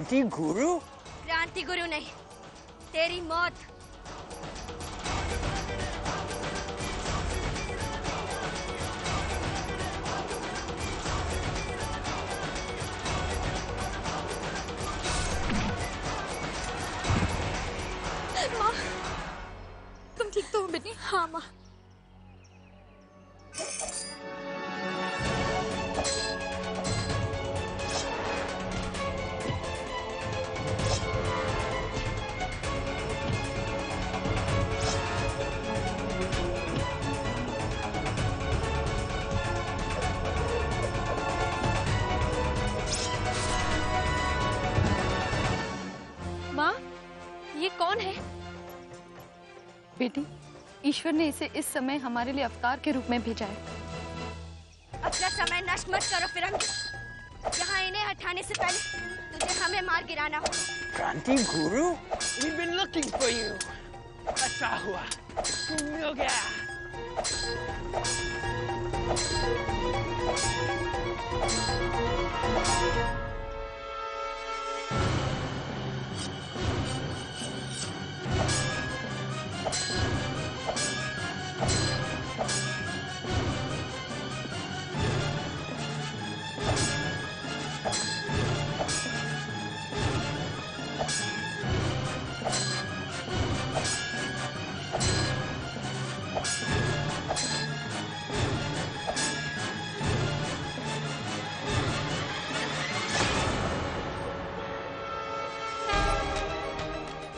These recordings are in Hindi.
क्रांति गुरु? क्रांति गुरु नहीं, तेरी मौत। माँ, तुम ठीक तो हो बेटी? हाँ माँ। माँ, ये कौन है? बेटी, ईश्वर ने इसे इस समय हमारे लिए अवतार के रूप में भेजा है। अपना समय नष्ट मत करो फिरंगी। यहाँ इन्हें हटाने से पहले तुझे हमें मार गिराना हो। क्रांति गुरु? We've been looking for you. अच्छा हुआ, तुम मिल गया।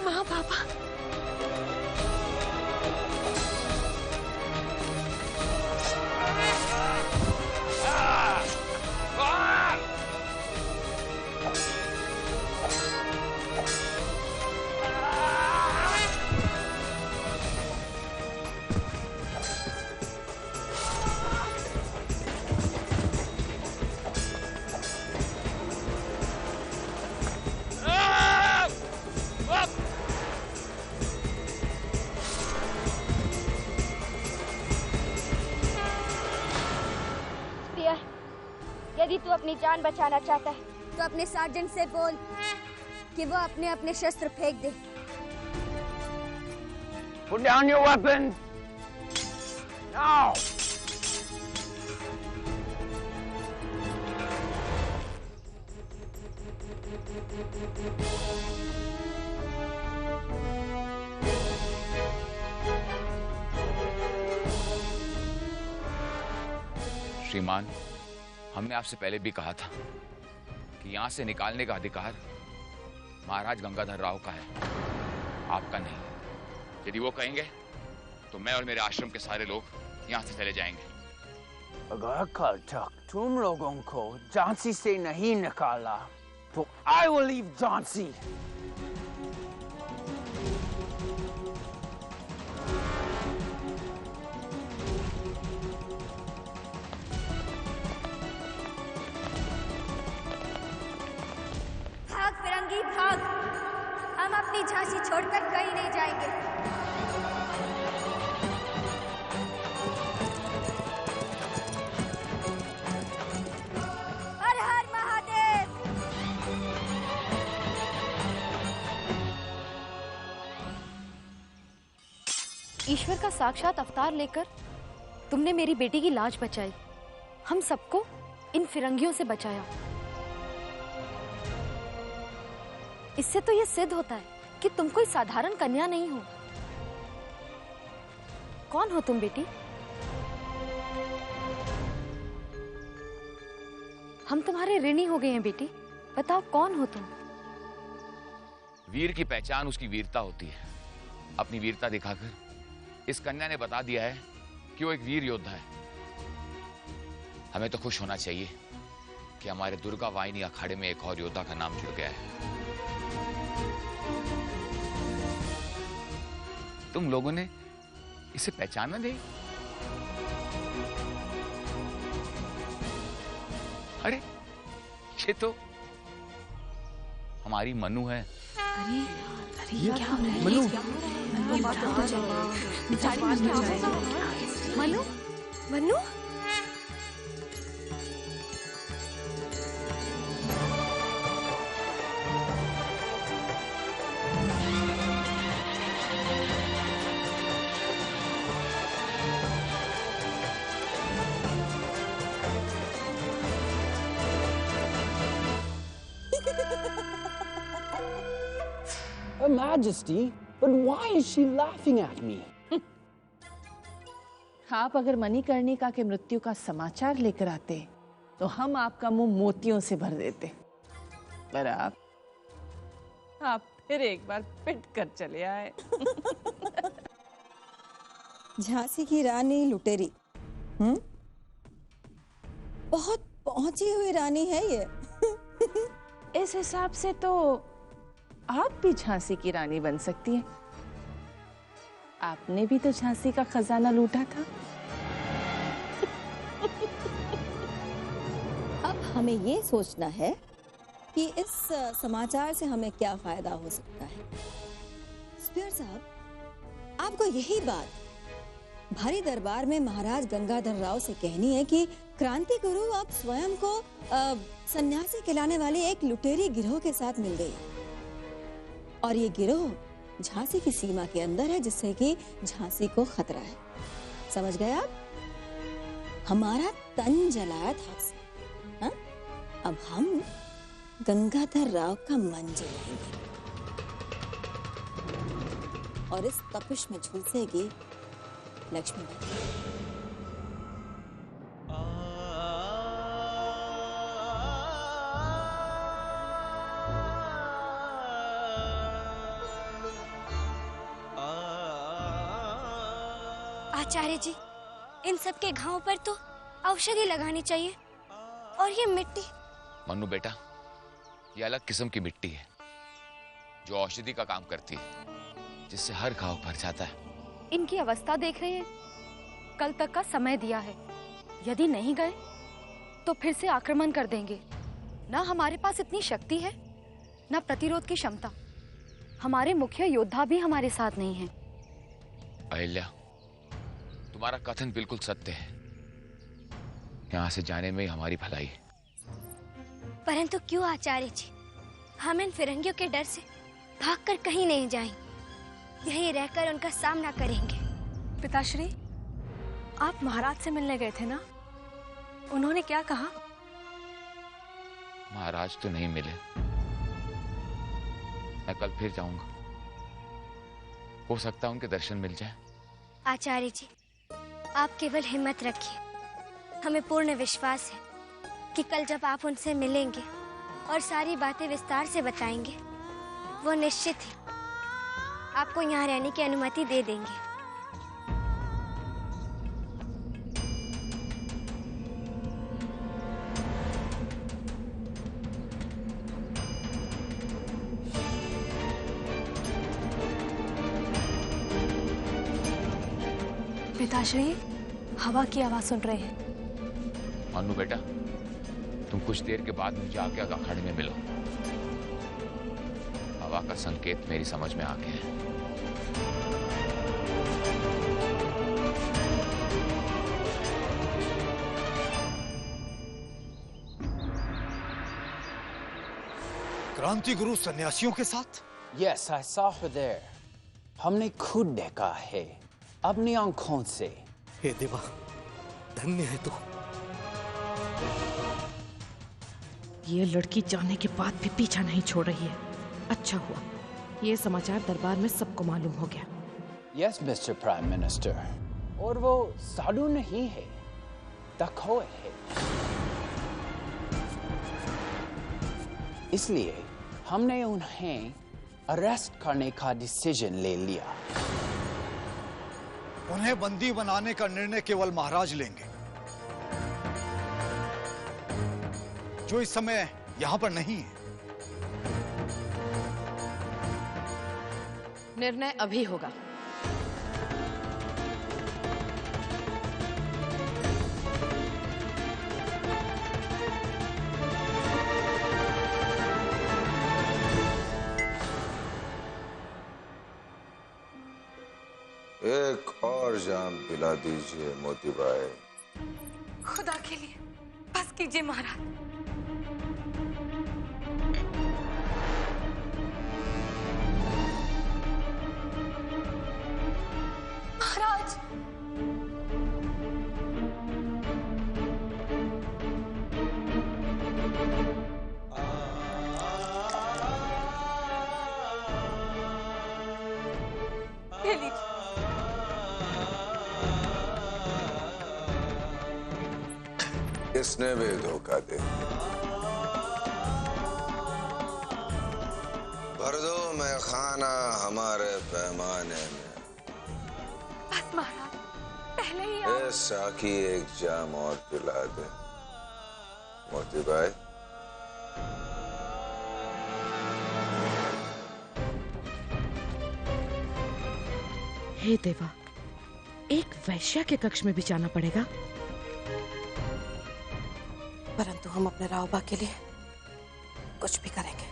माँ, पापा। यदि तू अपनी जान बचाना चाहता है तो अपने सार्जेंट से बोल कि वो अपने अपने शस्त्र फेंक दे। Put down your weapon. Now. श्रीमान, हमने आपसे पहले भी कहा था कि यहाँ से निकालने का अधिकार महाराज गंगाधर राव का है, आपका नहीं। यदि वो कहेंगे तो मैं और मेरे आश्रम के सारे लोग यहाँ से चले जाएंगे। अगर कल तक तुम लोगों को झांसी से नहीं निकाला तो I will leave झांसी। भाग फिरंगी भाग, हम अपनी झांसी छोड़कर कहीं नहीं जाएंगे। हर हर महादेव। ईश्वर का साक्षात अवतार लेकर तुमने मेरी बेटी की लाज बचाई, हम सबको इन फिरंगियों से बचाया। इससे तो यह सिद्ध होता है कि तुम कोई साधारण कन्या नहीं हो। कौन हो तुम बेटी? हम तुम्हारे ऋणी हो गए हैं बेटी, बताओ कौन हो तुम? वीर की पहचान उसकी वीरता होती है। अपनी वीरता दिखाकर इस कन्या ने बता दिया है कि वो एक वीर योद्धा है। हमें तो खुश होना चाहिए कि हमारे दुर्गा वाहिनी अखाड़े में एक और योद्धा का नाम जुड़ गया है। तुम लोगों ने इसे पहचाना नहीं? अरे ये तो हमारी मनु है। अरे क्या हो रहा है? Manu, Manu, Manu, Her Majesty, but why is she laughing at me? आप अगर मणिकर्णिका के मृत्यु का समाचार लेकर आते तो हम आपका मुंह मोतियों से भर देते, पर आप फिर एक बार पिट कर चले आए। झांसी की रानी लुटेरी, बहुत पहुंची हुई रानी है ये। इस हिसाब से तो आप भी झांसी की रानी बन सकती हैं। आपने भी तो झांसी का खजाना लूटा था। अब हमें ये सोचना है कि इस समाचार से हमें क्या फायदा हो सकता है। स्पीयर साहब, आपको यही बात भारी दरबार में महाराज गंगाधर राव से कहनी है कि क्रांति गुरु आप स्वयं को सन्यासी कहलाने वाले एक लुटेरी गिरोह के साथ मिल गई, और ये गिरोह झांसी की सीमा के अंदर है, जिससे कि झांसी को खतरा है। समझ गए आप? हमारा तन जलाया था आपसे, हाँ? अब हम गंगाधर राव का मन जलाएंगे, और इस तपिश में झुलसेगी लक्ष्मीबाई। आचार्य जी, इन सब के घावों पर तो औषधि लगानी चाहिए, और ये मिट्टी। मन्नू बेटा, ये अलग किस्म की मिट्टी है जो औषधि का काम करती है, जिससे हर घाव भर जाता है। इनकी अवस्था देख रहे हैं, कल तक का समय दिया है। यदि नहीं गए तो फिर से आक्रमण कर देंगे। ना हमारे पास इतनी शक्ति है, ना प्रतिरोध की क्षमता। हमारे मुख्य योद्धा भी हमारे साथ नहीं हैं। अहिल्या, तुम्हारा कथन बिल्कुल सत्य है। यहाँ से जाने में ही हमारी भलाई है। परंतु क्यों आचार्य जी? हम इन फिरंगियों के डर से भागकर कहीं नहीं जाएंगे, यहीं रहकर उनका सामना करेंगे। पिताश्री, आप महाराज से मिलने गए थे ना? उन्होंने क्या कहा? महाराज तो नहीं मिले। मैं कल फिर जाऊंगा, हो सकता है उनके दर्शन मिल जाए। आचार्य जी, आप केवल हिम्मत रखिए। हमें पूर्ण विश्वास है कि कल जब आप उनसे मिलेंगे और सारी बातें विस्तार से बताएंगे, वो निश्चित ही आपको यहाँ रहने की अनुमति दे देंगे। पिताश्री, हवा की आवाज सुन रहे हैं। मन्नू बेटा, तुम कुछ देर के बाद मुझे आके अखाड़े में मिलो। हवा का संकेत मेरी समझ में आ गया है। क्रांति गुरु सन्यासियों के साथ? Yes, I saw her there. हमने खुद देखा है अपनी आंखों से। हे देवा, धन्य है तू। ये लड़की जाने के बाद भी पीछा नहीं छोड़ रही है। अच्छा हुआ, ये समाचार दरबार में सबको मालूम हो गया। Yes, Mr. Prime Minister. और वो साधु नहीं है, डकैत है। इसलिए हमने उन्हें अरेस्ट करने का डिसीजन ले लिया। उन्हें बंदी बनाने का निर्णय केवल महाराज लेंगे, जो इस समय यहाँ पर नहीं है। निर्णय अभी होगा। एक और जाम पिला दीजिए मोतीबाई। खुदा के लिए बस कीजिए महाराज। महाराज, किसने भी धोखा दे भर दो मैं खाना हमारे पैमाने में। बस महाराज, पहले ही आप... साकी एक जाम और पिला दे मोती भाई। हे देवा, एक वैश्या के कक्ष में भी जाना पड़ेगा। परंतु हम अपने रावबा के लिए कुछ भी करेंगे।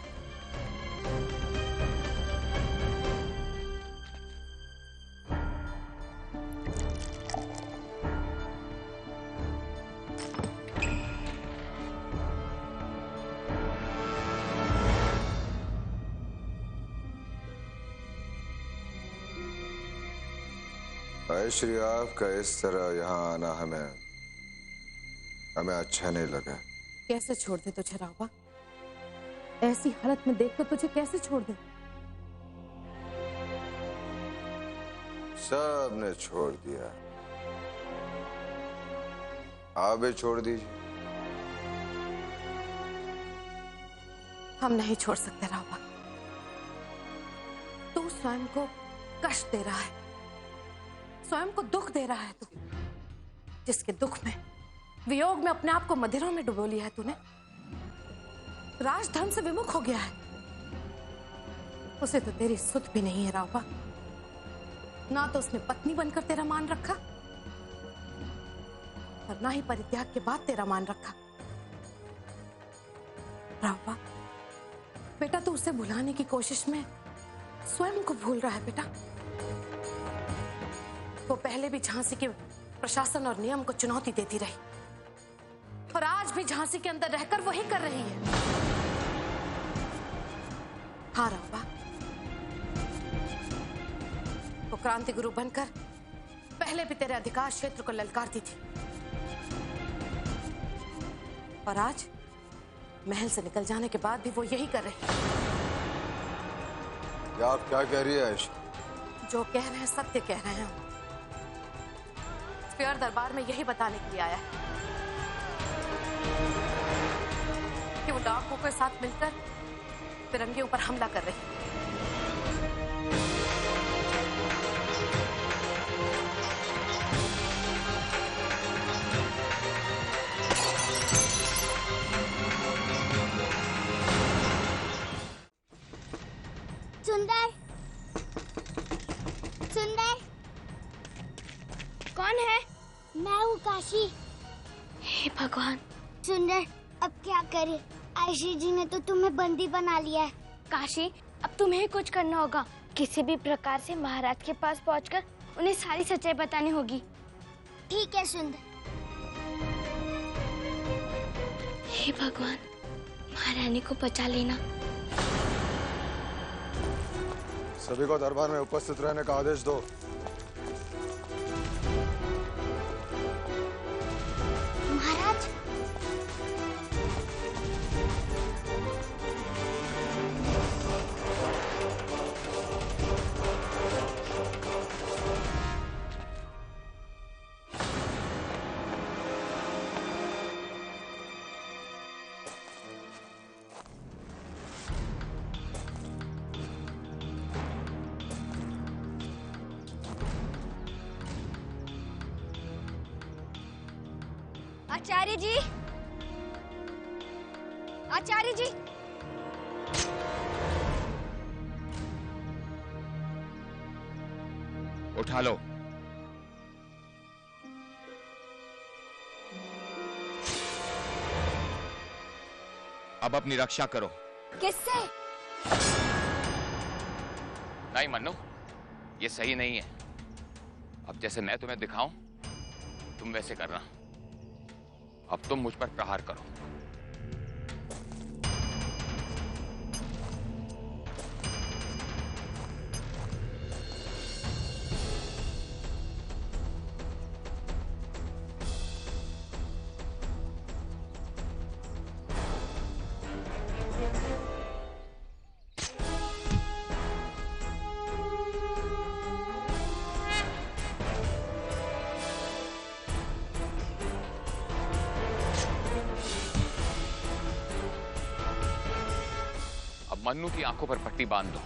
श्री आपका इस तरह यहाँ आना हमें अच्छा नहीं लगा। कैसे छोड़ दे तुझे रावबा? ऐसी हालत में देखकर तुझे कैसे छोड़ दे? सबने छोड़ दिया, आप भी छोड़ दीजिए। हम नहीं छोड़ सकते रावबा। तू स्वयं को कष्ट दे रहा है, स्वयं को दुख दे रहा है तू, जिसके दुख में, वियोग में अपने आप को मदिरा में डुबो लिया है तूने। राजधर्म से विमुख हो गया है। उसे तो तेरी सुध भी नहीं है रावबा। ना तो उसने पत्नी बनकर तेरा मान रखा और ना ही परित्याग के बाद तेरा मान रखा। रावबा बेटा, तू उसे भुलाने की कोशिश में स्वयं को भूल रहा है बेटा। वो पहले भी झांसी के प्रशासन और नियम को चुनौती देती रही और आज भी झांसी के अंदर रहकर वही कर रही है। हाँ रावबा, वो क्रांति गुरु बनकर पहले भी तेरे अधिकार क्षेत्र को ललकारती थी और आज महल से निकल जाने के बाद भी वो यही कर रही है। आप क्या कह रही है? जो कह रहे हैं सत्य कह रहे हैं। स्पेयर दरबार में यही बताने के लिए आया है कि वो डाकुओं के साथ मिलकर फिरंगियों पर हमला कर रही है। सुंदर, सुंदर, कौन है? मैं हूँ काशी। हे भगवान। सुंदर, अब क्या करें? आयशी जी ने तो तुम्हें बंदी बना लिया है। काशी, अब तुम्हें कुछ करना होगा। किसी भी प्रकार से महाराज के पास पहुंचकर उन्हें सारी सच्चाई बतानी होगी। ठीक है सुंदर। हे भगवान, महारानी को बचा लेना। सभी को दरबार में उपस्थित रहने का आदेश दो। महाराज, आचार्य जी, आचार्य जी, उठा लो। अब अपनी रक्षा करो। किससे? नहीं मन्नू, ये सही नहीं है। अब जैसे मैं तुम्हें दिखाऊं तुम वैसे करना। अब तुम मुझ पर प्रहार करो। मन्नू की आंखों पर पट्टी बांध दो।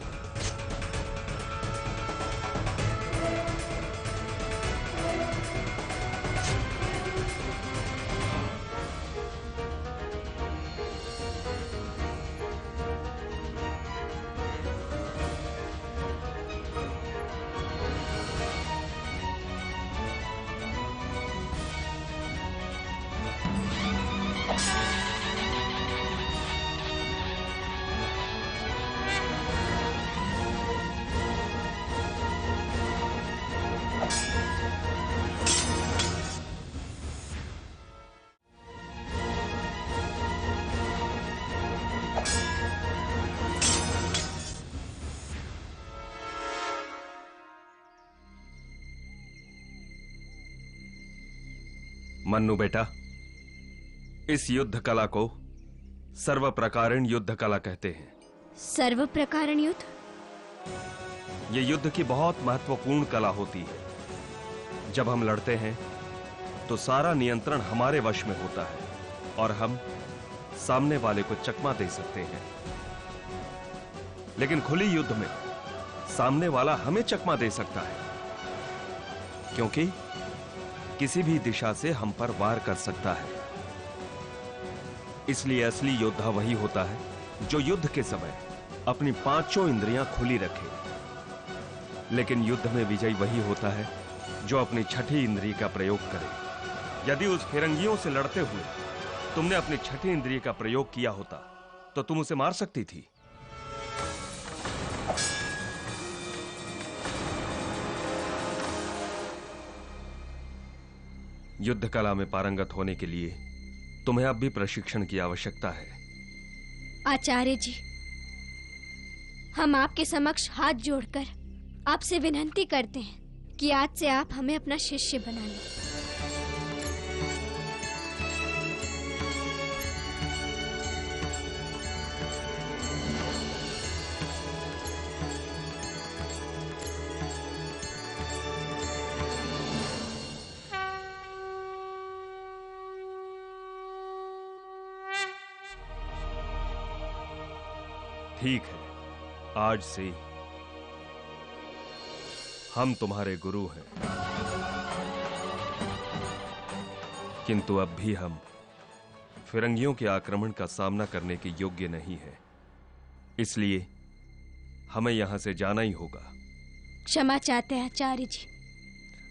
मन्नू बेटा, इस युद्ध कला को सर्व प्रकारण युद्ध कला कहते हैं। सर्व प्रकारण युद्ध? ये युद्ध की बहुत महत्वपूर्ण कला होती है। जब हम लड़ते हैं तो सारा नियंत्रण हमारे वश में होता है और हम सामने वाले को चकमा दे सकते हैं। लेकिन खुली युद्ध में सामने वाला हमें चकमा दे सकता है, क्योंकि किसी भी दिशा से हम पर वार कर सकता है। इसलिए असली योद्धा वही होता है जो युद्ध के समय अपनी पांचों इंद्रियां खुली रखे। लेकिन युद्ध में विजयी वही होता है जो अपनी छठी इंद्रिय का प्रयोग करे। यदि उस फिरंगियों से लड़ते हुए तुमने अपनी छठी इंद्रिय का प्रयोग किया होता तो तुम उसे मार सकती थी। युद्ध कला में पारंगत होने के लिए तुम्हें अब भी प्रशिक्षण की आवश्यकता है। आचार्य जी, हम आपके समक्ष हाथ जोड़कर आपसे विनती करते हैं कि आज से आप हमें अपना शिष्य बना लें। ठीक है, आज से हम तुम्हारे गुरु हैं, किंतु अब भी हम फिरंगियों के आक्रमण का सामना करने के योग्य नहीं हैं। इसलिए हमें यहां से जाना ही होगा। क्षमा चाहते हैं आचार्य जी,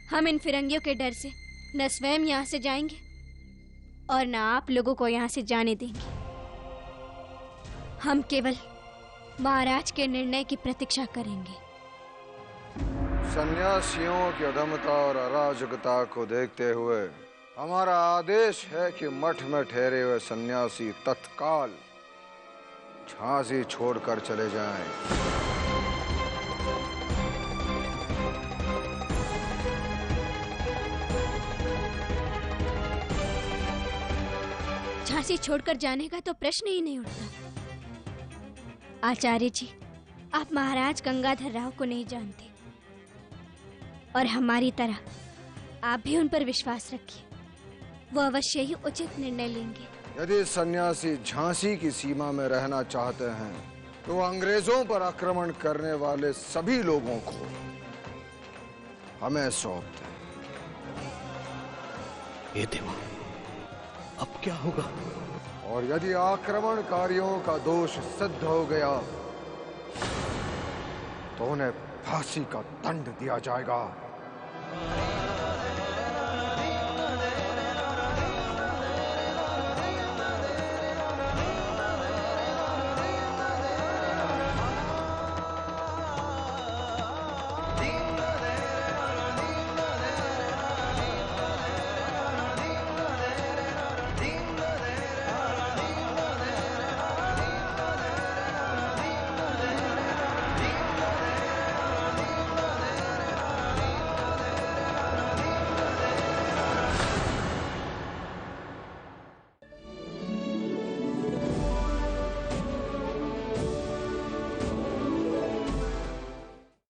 हम इन फिरंगियों के डर से न स्वयं यहां से जाएंगे और न आप लोगों को यहां से जाने देंगे। हम केवल महाराज के निर्णय की प्रतीक्षा करेंगे। सन्यासियों की अधमता और अराजकता को देखते हुए हमारा आदेश है कि मठ में ठहरे हुए सन्यासी तत्काल झांसी छोड़कर चले जाएं। झांसी छोड़कर जाने का तो प्रश्न ही नहीं उठता। आचार्य जी, आप महाराज गंगाधर राव को नहीं जानते और हमारी तरह आप भी उन पर विश्वास रखिए, वो अवश्य ही उचित निर्णय लेंगे। यदि सन्यासी झांसी की सीमा में रहना चाहते हैं तो अंग्रेजों पर आक्रमण करने वाले सभी लोगों को हमें सौंप दें। ये देवा, अब क्या होगा? और यदि आक्रमणकारियों का दोष सिद्ध हो गया तो उन्हें फांसी का दंड दिया जाएगा।